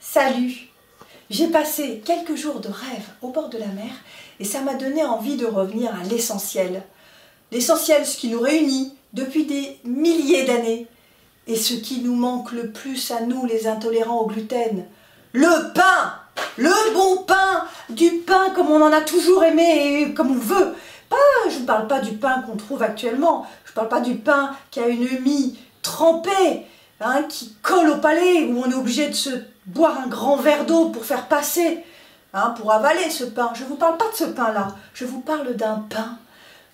Salut! J'ai passé quelques jours de rêve au bord de la mer et ça m'a donné envie de revenir à l'essentiel. L'essentiel, ce qui nous réunit depuis des milliers d'années et ce qui nous manque le plus à nous, les intolérants au gluten. Le pain! Le bon pain! Du pain comme on en a toujours aimé et comme on veut. Je ne parle pas du pain qu'on trouve actuellement, je ne parle pas du pain qui a une mie trempée, qui colle au palais, où on est obligé de se boire un grand verre d'eau pour faire passer, pour avaler ce pain. Je ne vous parle pas de ce pain-là, je vous parle d'un pain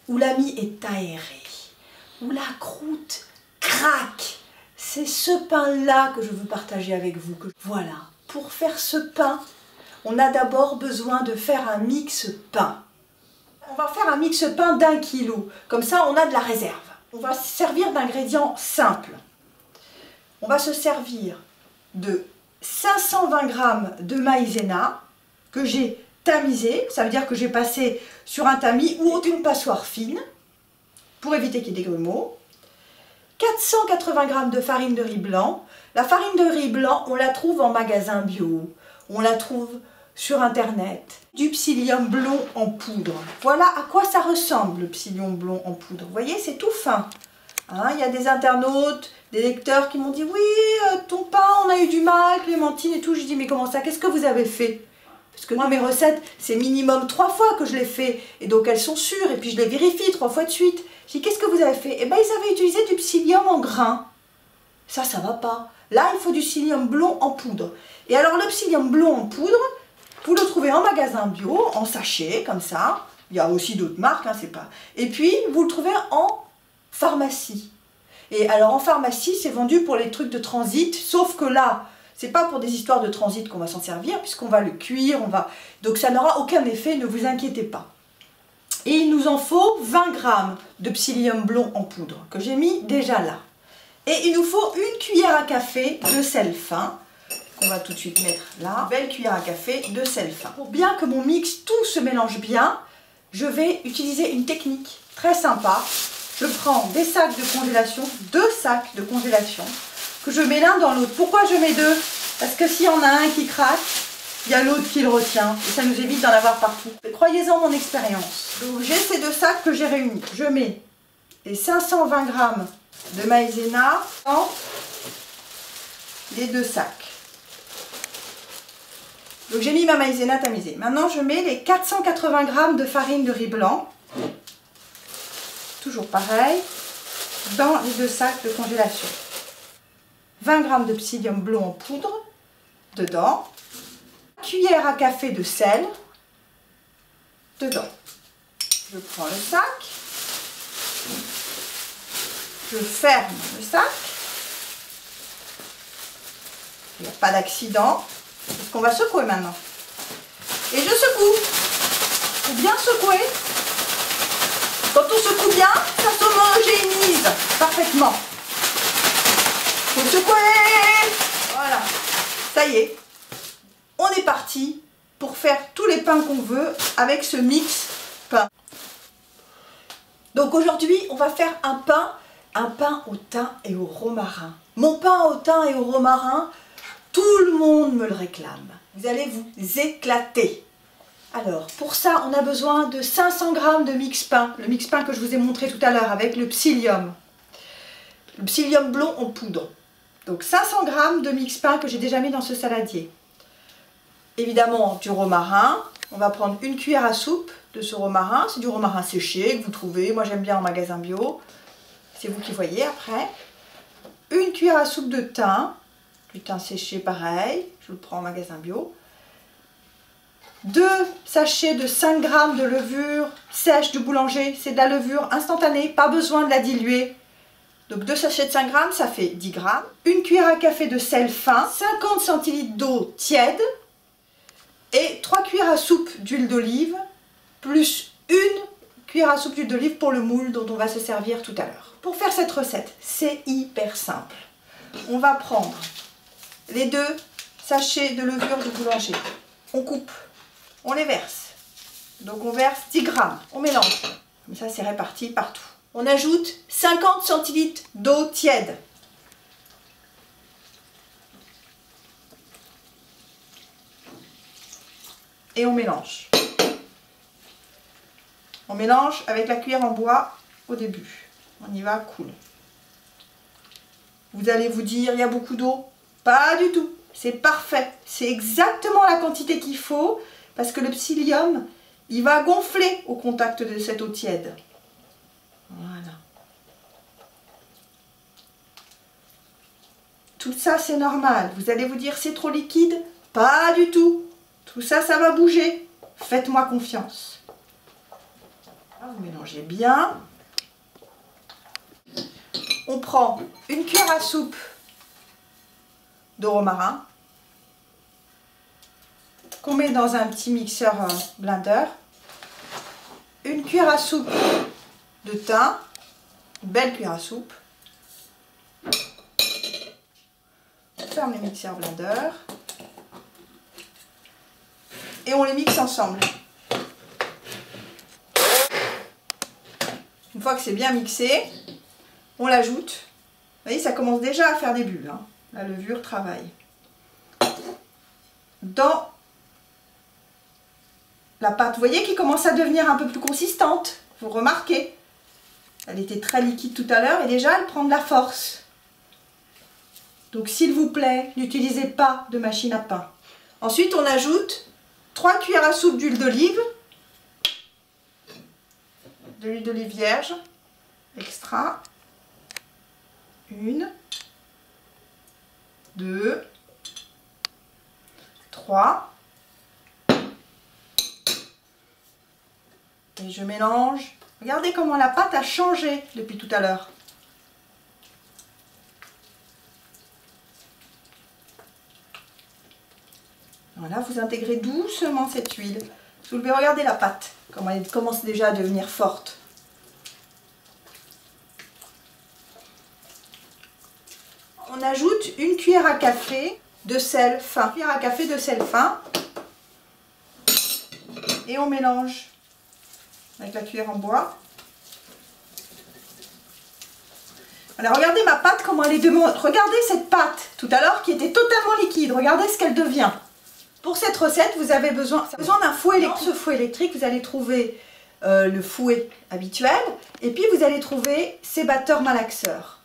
où la mie est aérée, où la croûte craque. C'est ce pain-là que je veux partager avec vous. Voilà, pour faire ce pain, on a d'abord besoin de faire un mix pain. On va faire un mix pain d'1 kilo, comme ça on a de la réserve. On va se servir d'ingrédients simples. On va se servir de 520 g de maïzena que j'ai tamisé, ça veut dire que j'ai passé sur un tamis ou une passoire fine pour éviter qu'il y ait des grumeaux. 480 g de farine de riz blanc. La farine de riz blanc, on la trouve en magasin bio, on la trouve sur internet. Du psyllium blond en poudre. Voilà à quoi ça ressemble le psyllium blond en poudre. Vous voyez, c'est tout fin. Il y a des internautes, des lecteurs qui m'ont dit « Oui, ton pain, on a eu du mal, Clémentine et tout. » Je dis « Mais comment ça? Qu'est-ce que vous avez fait ?» Parce que moi, mes recettes, c'est minimum 3 fois que je les fais. Et donc, elles sont sûres. Et puis, je les vérifie 3 fois de suite. Je dis « Qu'est-ce que vous avez fait ?» Eh bien, ils avaient utilisé du psyllium en grains. Ça va pas. Là, il faut du psyllium blond en poudre. Et alors, le psyllium blond en poudre, vous le trouvez en magasin bio, en sachet, comme ça. Il y a aussi d'autres marques, c'est pas... Et puis, vous le trouvez en pharmacie. Et alors en pharmacie, c'est vendu pour les trucs de transit, sauf que là, c'est pas pour des histoires de transit qu'on va s'en servir, puisqu'on va le cuire, donc ça n'aura aucun effet, ne vous inquiétez pas. Et il nous en faut 20 g de psyllium blond en poudre, que j'ai mis déjà là. Et il nous faut une cuillère à café de sel fin, qu'on va tout de suite mettre là, une belle cuillère à café de sel fin. Pour bien que mon mix, tout se mélange bien, je vais utiliser une technique très sympa. Je prends des sacs de congélation, 2 sacs de congélation, que je mets l'un dans l'autre. Pourquoi je mets 2? Parce que s'il y en a un qui craque, il y a l'autre qui le retient. Et ça nous évite d'en avoir partout. Croyez-en mon expérience. Donc j'ai ces 2 sacs que j'ai réunis. Je mets les 520 g de maïzena dans les 2 sacs. Donc j'ai mis ma maïzena tamisée. Maintenant je mets les 480 g de farine de riz blanc. Toujours pareil, dans les 2 sacs de congélation. 20 g de psyllium blond en poudre, dedans. Cuillère à café de sel, dedans. Je prends le sac, je ferme le sac. Il n'y a pas d'accident, parce qu'on va secouer maintenant. Et je secoue. Il faut bien secouer. Quand on secoue bien, ça s'homogénise parfaitement. Faut secouer. Voilà. Ça y est. On est parti pour faire tous les pains qu'on veut avec ce mix pain. Donc aujourd'hui, on va faire un pain au thym et au romarin. Mon pain au thym et au romarin, tout le monde me le réclame. Vous allez vous éclater. Alors, pour ça, on a besoin de 500 g de mix pain. Le mix pain que je vous ai montré tout à l'heure avec le psyllium. Le psyllium blond en poudre. Donc 500 g de mix pain que j'ai déjà mis dans ce saladier. Évidemment, du romarin. On va prendre une cuillère à soupe de ce romarin. C'est du romarin séché que vous trouvez. Moi, j'aime bien en magasin bio. C'est vous qui voyez après. Une cuillère à soupe de thym. Du thym séché, pareil. Je le prends en magasin bio. 2 sachets de 5 g de levure sèche du boulanger, c'est de la levure instantanée, pas besoin de la diluer. Donc 2 sachets de 5 g, ça fait 10 g. Une cuillère à café de sel fin, 50 centilitres d'eau tiède et 3 cuillères à soupe d'huile d'olive, plus une cuillère à soupe d'huile d'olive pour le moule dont on va se servir tout à l'heure. Pour faire cette recette, c'est hyper simple. On va prendre les 2 sachets de levure du boulanger, on coupe. On les verse. Donc on verse 10 g. On mélange. Comme ça, c'est réparti partout. On ajoute 50 centilitres d'eau tiède. Et on mélange. On mélange avec la cuillère en bois au début. On y va, cool. Vous allez vous dire, il y a beaucoup d'eau. Pas du tout. C'est parfait. C'est exactement la quantité qu'il faut parce que le psyllium, il va gonfler au contact de cette eau tiède. Voilà. Tout ça, c'est normal. Vous allez vous dire, c'est trop liquide. Pas du tout. Tout ça, ça va bouger. Faites-moi confiance. Vous mélangez bien. On prend une cuillère à soupe de romarin qu'on met dans un petit mixeur blender. Une cuillère à soupe de thym, une belle cuillère à soupe. On ferme les mixeurs blender. Et on les mixe ensemble. Une fois que c'est bien mixé, on l'ajoute. Vous voyez, ça commence déjà à faire des bulles. Hein. La levure travaille. Dans la pâte, vous voyez qui commence à devenir un peu plus consistante. Vous remarquez. Elle était très liquide tout à l'heure et déjà elle prend de la force. Donc s'il vous plaît, n'utilisez pas de machine à pain. Ensuite, on ajoute 3 cuillères à soupe d'huile d'olive, de l'huile d'olive vierge, extra, 1, 2, 3, et je mélange. Regardez comment la pâte a changé depuis tout à l'heure. Voilà, vous intégrez doucement cette huile. Soulevez, regardez la pâte, comment elle commence déjà à devenir forte. On ajoute une cuillère à café de sel fin. Une cuillère à café de sel fin. Et on mélange avec la cuillère en bois. Voilà, regardez ma pâte, comment elle est demandée. Regardez cette pâte tout à l'heure qui était totalement liquide. Regardez ce qu'elle devient. Pour cette recette, vous avez besoin d'un fouet électrique. Dans ce fouet électrique, vous allez trouver le fouet habituel et puis vous allez trouver ces batteurs malaxeurs.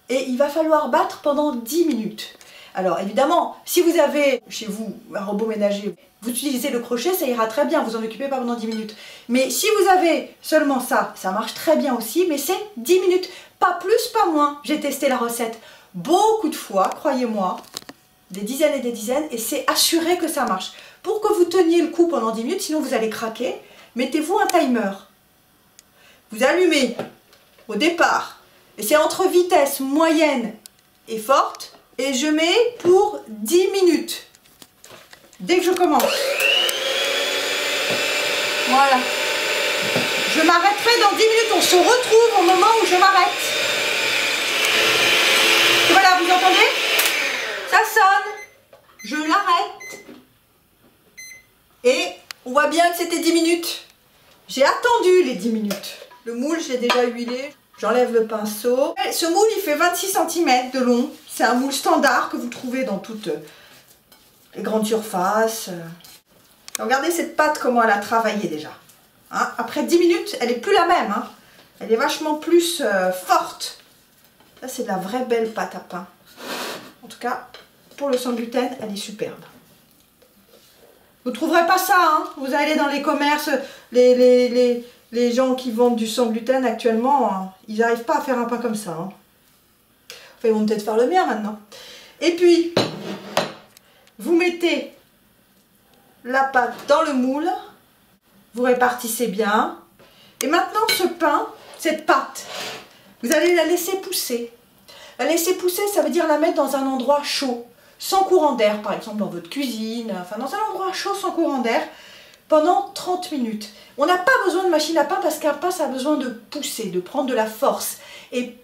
Et il va falloir battre pendant 10 minutes. Alors évidemment, si vous avez chez vous un robot ménager, vous utilisez le crochet, ça ira très bien, vous en occupez pas pendant 10 minutes. Mais si vous avez seulement ça, ça marche très bien aussi, mais c'est 10 minutes. Pas plus, pas moins. J'ai testé la recette beaucoup de fois, croyez-moi. Des dizaines et des dizaines, et c'est assuré que ça marche. Pour que vous teniez le coup pendant 10 minutes, sinon vous allez craquer, mettez-vous un timer. Vous allumez au départ, et c'est entre vitesse moyenne et forte, et je mets pour 10 minutes. Dès que je commence. Voilà. Je m'arrêterai dans 10 minutes, on se retrouve au moment où je m'arrête. Voilà, vous entendez ? Ça sonne, je l'arrête et on voit bien que c'était 10 minutes. J'ai attendu les 10 minutes. Le moule, je l'ai déjà huilé, j'enlève le pinceau. Ce moule, il fait 26 cm de long. C'est un moule standard que vous trouvez dans toutes les grandes surfaces. Regardez cette pâte, comment elle a travaillé déjà. Hein, après 10 minutes, elle n'est plus la même. Hein. Elle est vachement plus forte. Ça, c'est de la vraie belle pâte à pain. En tout cas, pour le sans gluten, elle est superbe. Vous ne trouverez pas ça, hein. Vous allez dans les commerces, les gens qui vendent du sans gluten actuellement, hein, ils n'arrivent pas à faire un pain comme ça. Hein. Enfin, ils vont peut-être faire le mien maintenant. Et puis, vous mettez la pâte dans le moule, vous répartissez bien. Et maintenant, ce pain, cette pâte, vous allez la laisser pousser. La laisser pousser, ça veut dire la mettre dans un endroit chaud, sans courant d'air, par exemple dans votre cuisine, enfin dans un endroit chaud sans courant d'air, pendant 30 minutes. On n'a pas besoin de machine à pain parce qu'un pain, ça a besoin de pousser, de prendre de la force. Et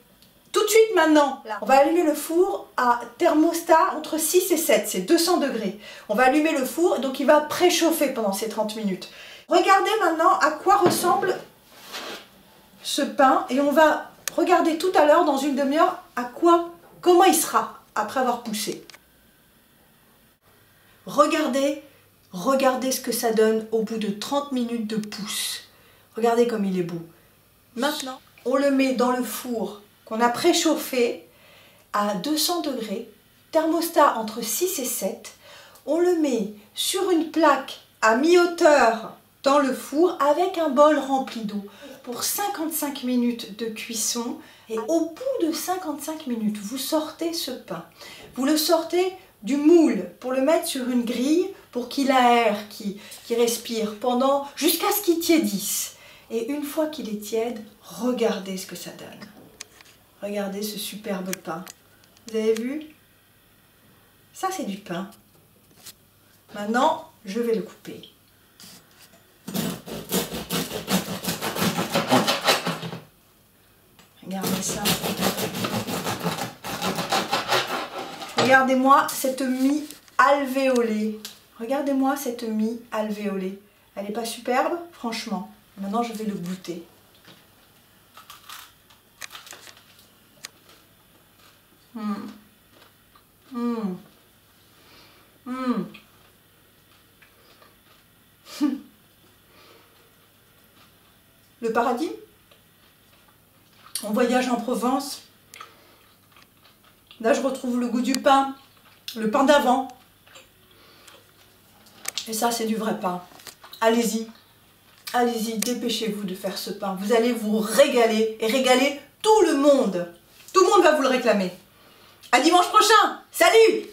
tout de suite maintenant, on va allumer le four à thermostat entre 6 et 7, c'est 200 degrés. On va allumer le four, donc il va préchauffer pendant ces 30 minutes. Regardez maintenant à quoi ressemble ce pain et on va regarder tout à l'heure dans une demi-heure comment il sera après avoir poussé. Regardez ce que ça donne au bout de 30 minutes de pousse. Regardez comme il est beau. Maintenant, on le met dans le four qu'on a préchauffé à 200 degrés, thermostat entre 6 et 7. On le met sur une plaque à mi-hauteur dans le four avec un bol rempli d'eau pour 55 minutes de cuisson. Et au bout de 55 minutes, vous sortez ce pain. Vous le sortez du moule pour le mettre sur une grille pour qu'il aère, qu'il respire jusqu'à ce qu'il tiédisse. Et une fois qu'il est tiède, regardez ce que ça donne. Regardez ce superbe pain. Vous avez vu? Ça, c'est du pain. Maintenant, je vais le couper. Regardez ça. Regardez-moi cette mie alvéolée. Regardez-moi cette mie alvéolée. Elle n'est pas superbe? Franchement. Maintenant, je vais le goûter. Le paradis? On voyage en Provence. Là, je retrouve le goût du pain, le pain d'avant. Et ça, c'est du vrai pain. Allez-y. Allez-y, dépêchez-vous de faire ce pain. Vous allez vous régaler et régaler tout le monde. Tout le monde va vous le réclamer. À dimanche prochain. Salut!